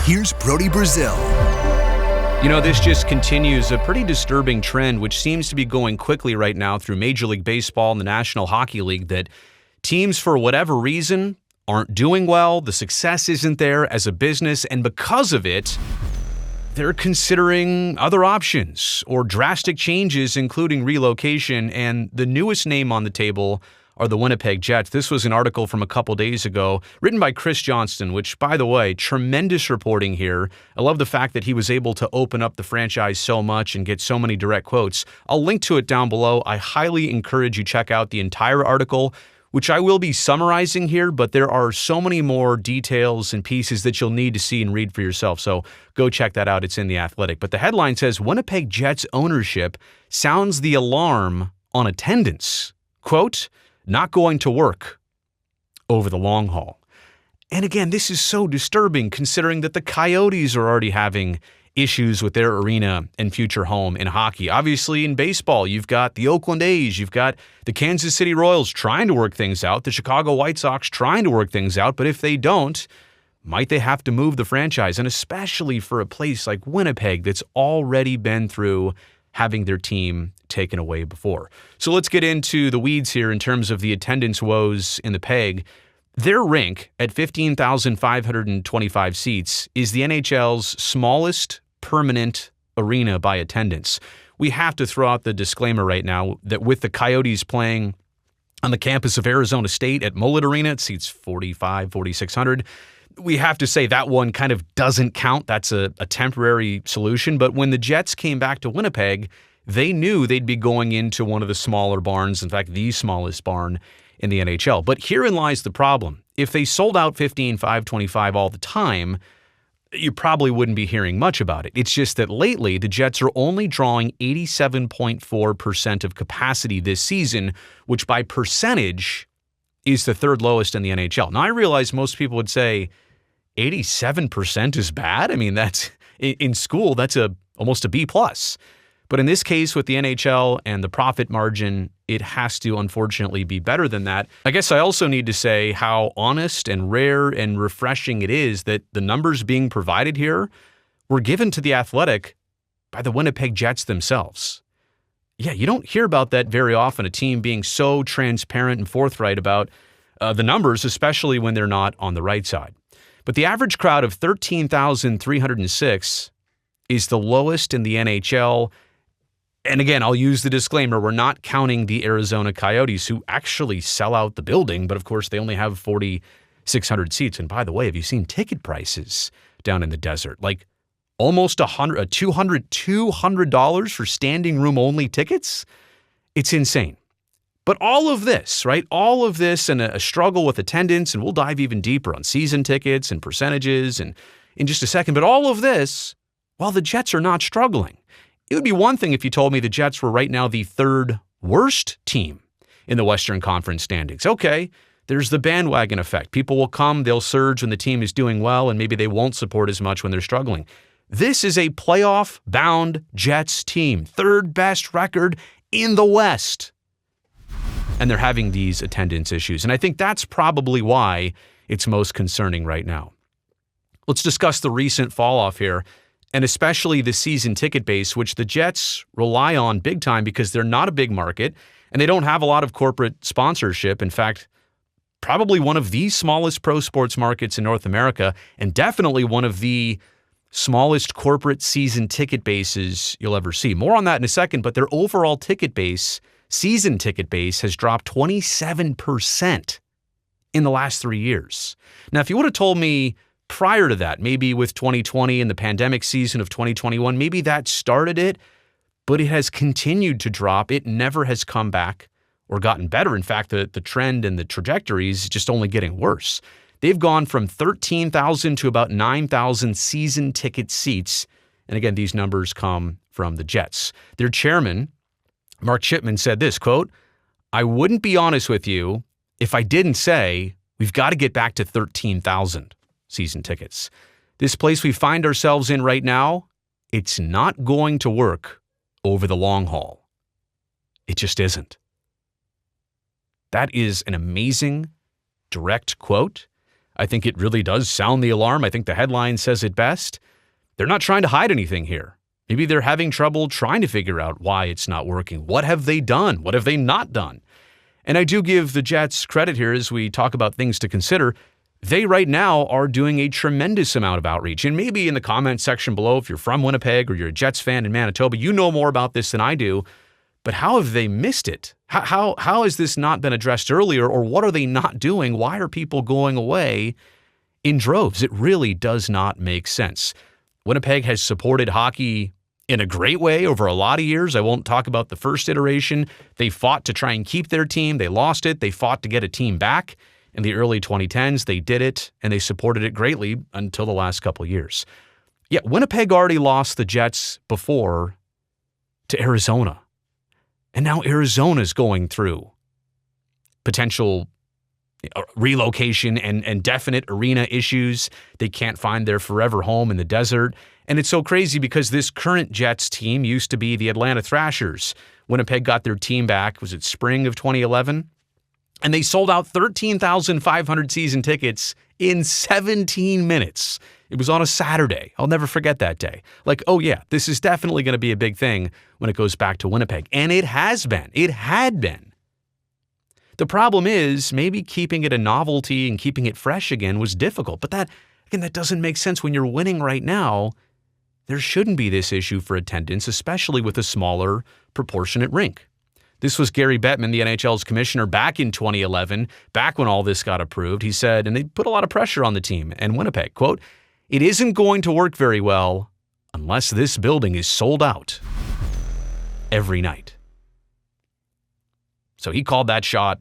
Here's Brody Brazil. You know, this just continues a pretty disturbing trend, which seems to be going quickly right now through Major League Baseball and the National Hockey League, that teams, for whatever reason, aren't doing well. The success isn't there as a business, and because of it, they're considering other options or drastic changes, including relocation. And the newest name on the table are the Winnipeg Jets. This was an article from a couple days ago written by Chris Johnston, which, by the way, tremendous reporting here. I love the fact that he was able to open up the franchise so much and get so many direct quotes. I'll link to it down below. I highly encourage you check out the entire article, which I will be summarizing here, but there are so many more details and pieces that you'll need to see and read for yourself. So go check that out. It's in The Athletic. But the headline says, Winnipeg Jets ownership sounds the alarm on attendance. Quote, not going to work over the long haul. And again, this is so disturbing considering that the Coyotes are already having issues with their arena and future home in hockey. Obviously, in baseball, you've got the Oakland A's, you've got the Kansas City Royals trying to work things out, the Chicago White Sox trying to work things out, but if they don't, might they have to move the franchise? And especially for a place like Winnipeg that's already been through having their team taken away before. So let's get into the weeds here in terms of the attendance woes in the Peg. Their rink at 15,525 seats is the NHL's smallest permanent arena by attendance. We have to throw out the disclaimer right now that with the Coyotes playing on the campus of Arizona State at Mullet Arena, it seats 4,600. We have to say that one kind of doesn't count. That's a temporary solution. But when the Jets came back to Winnipeg, they knew they'd be going into one of the smaller barns, in fact, the smallest barn in the NHL. But herein lies the problem. If they sold out 15,525 all the time, you probably wouldn't be hearing much about it. It's just that lately, the Jets are only drawing 87.4% of capacity this season, which by percentage is the third lowest in the NHL. Now, I realize most people would say 87% is bad. I mean, that's in school, that's almost a B+. But in this case, with the NHL and the profit margin, it has to unfortunately be better than that. I guess I also need to say how honest and rare and refreshing it is that the numbers being provided here were given to The Athletic by the Winnipeg Jets themselves. Yeah, you don't hear about that very often, a team being so transparent and forthright about the numbers, especially when they're not on the right side. But the average crowd of 13,306 is the lowest in the NHL. And again, I'll use the disclaimer, we're not counting the Arizona Coyotes, who actually sell out the building, but of course they only have 4,600 seats. And by the way, have you seen ticket prices down in the desert? Like almost $200 for standing room only tickets? It's insane. But all of this, right? All of this and a struggle with attendance, and we'll dive even deeper on season tickets and percentages and in just a second. But all of this, while the Jets are not struggling. It would be one thing if you told me the Jets were right now the third worst team in the Western Conference standings. Okay, there's the bandwagon effect. People will come, they'll surge when the team is doing well, and maybe they won't support as much when they're struggling. This is a playoff-bound Jets team, third best record in the West. And they're having these attendance issues. And I think that's probably why it's most concerning right now. Let's discuss the recent fall off here, and especially the season ticket base, which the Jets rely on big time because they're not a big market and they don't have a lot of corporate sponsorship. In fact, probably one of the smallest pro sports markets in North America, and definitely one of the smallest corporate season ticket bases you'll ever see. More on that in a second, but their overall ticket base, season ticket base, has dropped 27% in the last 3 years. Now, if you would have told me prior to that, maybe with 2020 and the pandemic season of 2021, maybe that started it, but it has continued to drop. It never has come back or gotten better. In fact, the trend and the trajectory is just only getting worse. They've gone from 13,000 to about 9,000 season ticket seats. And again, these numbers come from the Jets. Their chairman, Mark Chipman, said this, quote, "I wouldn't be honest with you if I didn't say we've got to get back to 13,000 season tickets. This place we find ourselves in right now, it's not going to work over the long haul. It just isn't." That is an amazing, direct quote. I think it really does sound the alarm. I think the headline says it best. They're not trying to hide anything here. Maybe they're having trouble trying to figure out why it's not working. What have they done? What have they not done? And I do give the Jets credit here as we talk about things to consider. They right now are doing a tremendous amount of outreach. And maybe in the comment section below, if you're from Winnipeg or you're a Jets fan in Manitoba, you know more about this than I do. But how have they missed it? How has this not been addressed earlier, or what are they not doing? Why are people going away in droves? It really does not make sense. Winnipeg has supported hockey in a great way over a lot of years. I won't talk about the first iteration. They fought to try and keep their team. They lost it. They fought to get a team back. In the early 2010s, they did it, and they supported it greatly until the last couple of years. Yet Winnipeg already lost the Jets before to Arizona. And now Arizona's going through potential relocation and definite arena issues. They can't find their forever home in the desert. And it's so crazy because this current Jets team used to be the Atlanta Thrashers. Winnipeg got their team back, was it spring of 2011? And they sold out 13,500 season tickets in 17 minutes. It was on a Saturday. I'll never forget that day. Like, oh yeah, this is definitely going to be a big thing when it goes back to Winnipeg. And it has been. It had been. The problem is maybe keeping it a novelty and keeping it fresh again was difficult. But that doesn't make sense when you're winning right now. There shouldn't be this issue for attendance, especially with a smaller proportionate rink. This was Gary Bettman, the NHL's commissioner, back in 2011, back when all this got approved. He said, and they put a lot of pressure on the team and Winnipeg, quote, "It isn't going to work very well unless this building is sold out every night." So he called that shot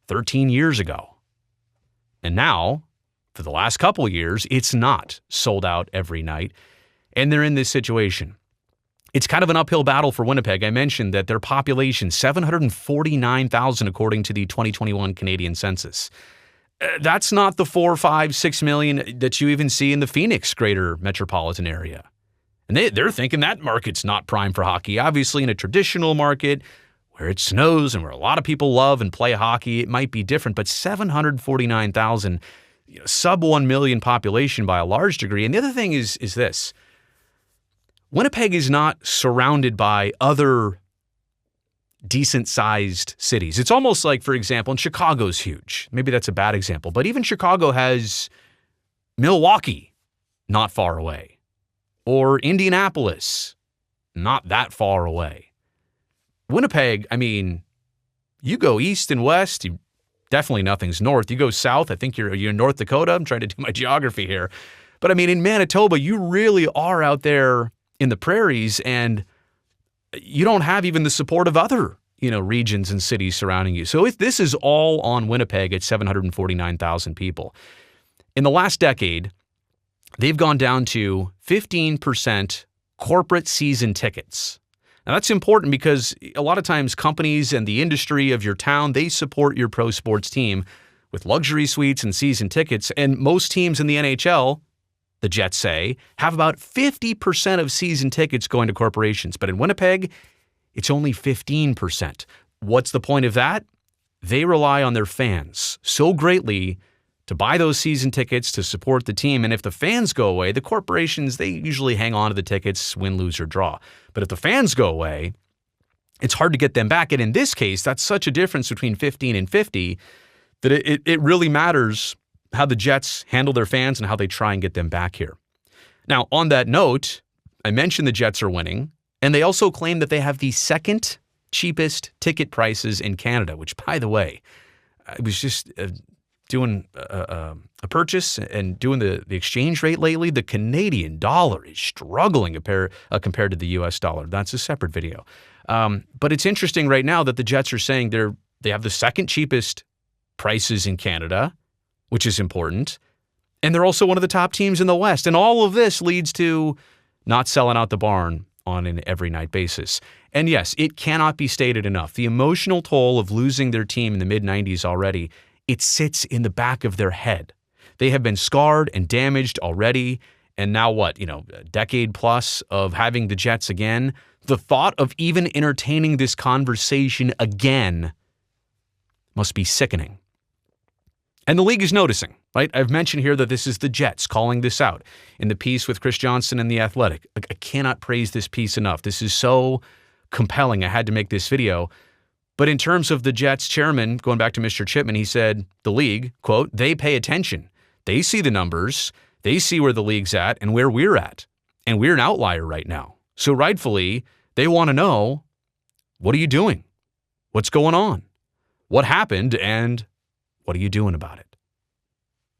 13 years ago. And now, for the last couple of years, it's not sold out every night. And they're in this situation. It's kind of an uphill battle for Winnipeg. I mentioned that their population, 749,000 according to the 2021 Canadian census. That's not the 4, 5, 6 million that you even see in the Phoenix greater metropolitan area. And they're thinking that market's not prime for hockey. Obviously, in a traditional market where it snows and where a lot of people love and play hockey, it might be different. But 749,000, sub 1 million population by a large degree. And the other thing is this. Winnipeg is not surrounded by other decent-sized cities. It's almost like, for example, and Chicago's huge. Maybe that's a bad example, but even Chicago has Milwaukee not far away, or Indianapolis not that far away. Winnipeg, I mean, you go east and west, definitely nothing's north. You go south, I think you're in North Dakota. I'm trying to do my geography here. But I mean, in Manitoba, you really are out there in the prairies, and you don't have even the support of other, regions and cities surrounding you. So this is all on Winnipeg at 749,000 people. In the last decade, they've gone down to 15% corporate season tickets. Now that's important because a lot of times companies and the industry of your town, they support your pro sports team with luxury suites and season tickets. And most teams in the NHL, the Jets say, have about 50% of season tickets going to corporations. But in Winnipeg, it's only 15%. What's the point of that? They rely on their fans so greatly to buy those season tickets to support the team. And if the fans go away, the corporations, they usually hang on to the tickets, win, lose, or draw. But if the fans go away, it's hard to get them back. And in this case, that's such a difference between 15 and 50 that it really matters how the Jets handle their fans and how they try and get them back here. Now, on that note, I mentioned the Jets are winning, and they also claim that they have the second cheapest ticket prices in Canada, which, by the way, I was just doing a purchase and doing the exchange rate lately. The Canadian dollar is struggling compared to the U.S. dollar. That's a separate video. But it's interesting right now that the Jets are saying they have the second cheapest prices in Canada, which is important. And they're also one of the top teams in the West. And all of this leads to not selling out the barn on an every night basis. And yes, it cannot be stated enough. The emotional toll of losing their team in the mid-90s already, it sits in the back of their head. They have been scarred and damaged already. And now what? A decade plus of having the Jets again. The thought of even entertaining this conversation again must be sickening. And the league is noticing, right? I've mentioned here that this is the Jets calling this out in the piece with Chris Johnson and The Athletic. I cannot praise this piece enough. This is so compelling. I had to make this video. But in terms of the Jets chairman, going back to Mr. Chipman, he said the league, quote, they pay attention. They see the numbers. They see where the league's at and where we're at. And we're an outlier right now. So rightfully, they want to know, what are you doing? What's going on? What happened? And what are you doing about it?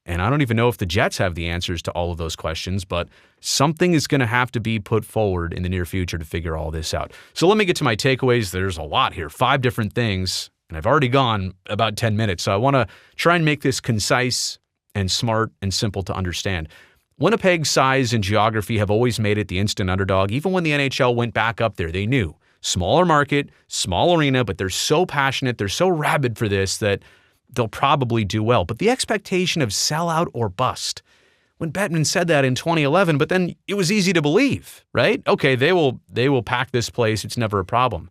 And I don't even know if the Jets have the answers to all of those questions, but something is going to have to be put forward in the near future to figure all this out. So let me get to my takeaways. There's a lot here, 5 different things, and I've already gone about 10 minutes. So I want to try and make this concise and smart and simple to understand. Winnipeg's size and geography have always made it the instant underdog. Even when the NHL went back up there, they knew. Smaller market, small arena, but they're so passionate, they're so rabid for this that they'll probably do well. But the expectation of sellout or bust, when Bettman said that in 2011, but then it was easy to believe, right? Okay, they will pack this place. It's never a problem.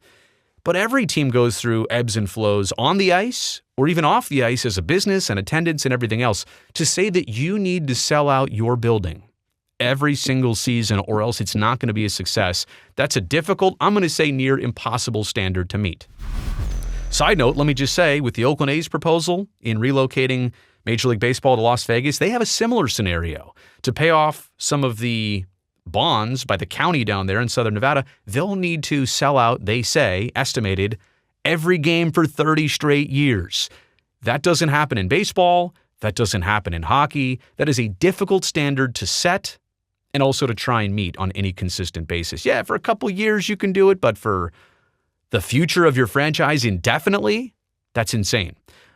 But every team goes through ebbs and flows on the ice or even off the ice as a business and attendance and everything else. To say that you need to sell out your building every single season or else it's not going to be a success, that's a difficult, I'm going to say near impossible standard to meet. Side note, let me just say, with the Oakland A's proposal in relocating Major League Baseball to Las Vegas, they have a similar scenario. To pay off some of the bonds by the county down there in Southern Nevada, they'll need to sell out, they say, estimated, every game for 30 straight years. That doesn't happen in baseball. That doesn't happen in hockey. That is a difficult standard to set and also to try and meet on any consistent basis. Yeah, for a couple years you can do it, but for the future of your franchise indefinitely, that's insane.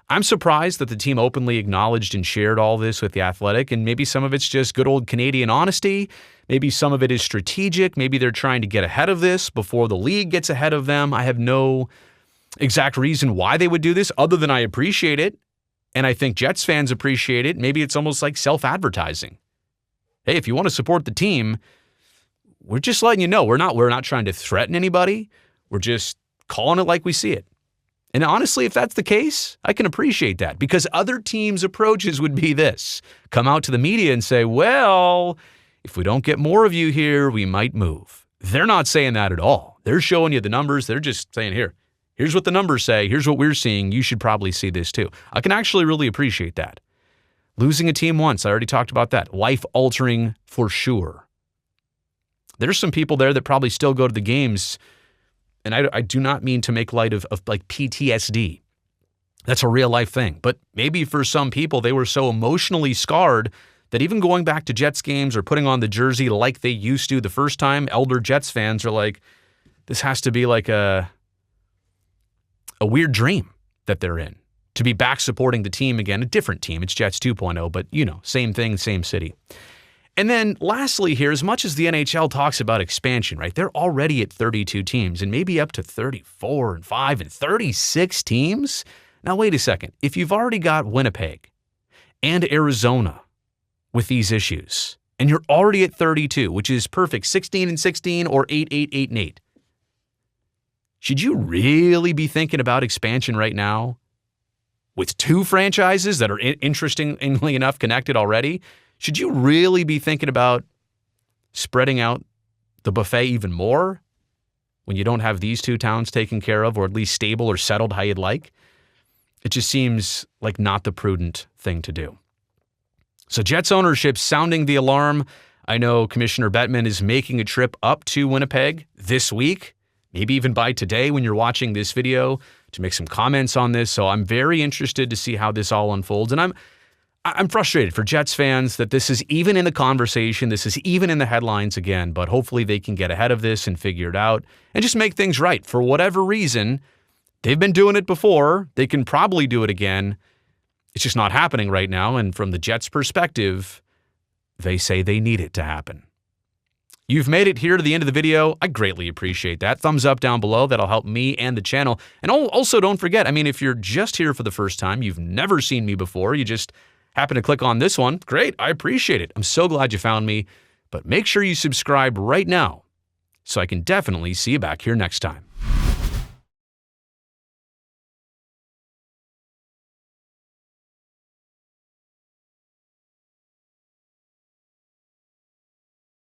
I'm surprised that the team openly acknowledged and shared all this with The Athletic, and maybe some of it's just good old Canadian honesty. Maybe some of it is strategic. Maybe they're trying to get ahead of this before the league gets ahead of them. I have no exact reason why they would do this other than I appreciate it, and I think Jets fans appreciate it. Maybe it's almost like self-advertising. Hey, if you want to support the team, we're just letting you know. We're not trying to threaten anybody. We're just calling it like we see it. And honestly, if that's the case, I can appreciate that because other teams' approaches would be this. Come out to the media and say, well, if we don't get more of you here, we might move. They're not saying that at all. They're showing you the numbers. They're just saying, here's what the numbers say. Here's what we're seeing. You should probably see this too. I can actually really appreciate that. Losing a team once, I already talked about that. Life-altering for sure. There's some people there that probably still go to the games. And I do not mean to make light of like PTSD. That's a real life thing. But maybe for some people, they were so emotionally scarred that even going back to Jets games or putting on the jersey like they used to the first time, elder Jets fans are like, this has to be like a weird dream that they're in. To be back supporting the team again, a different team. It's Jets 2.0, but same thing, same city. And then lastly here, as much as the NHL talks about expansion, right? They're already at 32 teams and maybe up to 34 and 5 and 36 teams. Now, wait a second. If you've already got Winnipeg and Arizona with these issues, and you're already at 32, which is perfect, 16 and 16 or 8 and 8, should you really be thinking about expansion right now with 2 franchises that are interestingly enough connected already? Should you really be thinking about spreading out the buffet even more when you don't have these 2 towns taken care of or at least stable or settled how you'd like? It just seems like not the prudent thing to do. So Jets ownership sounding the alarm. I know Commissioner Bettman is making a trip up to Winnipeg this week, maybe even by today when you're watching this video, to make some comments on this. So I'm very interested to see how this all unfolds. And I'm frustrated for Jets fans that this is even in the conversation, this is even in the headlines again, but hopefully they can get ahead of this and figure it out and just make things right. For whatever reason, they've been doing it before. They can probably do it again. It's just not happening right now. And from the Jets' perspective, they say they need it to happen. You've made it here to the end of the video. I greatly appreciate that. Thumbs up down below. That'll help me and the channel. And also don't forget, if you're just here for the first time, you've never seen me before, you just happen to click on this one, great, I appreciate it. I'm so glad you found me, but make sure you subscribe right now so I can definitely see you back here next time.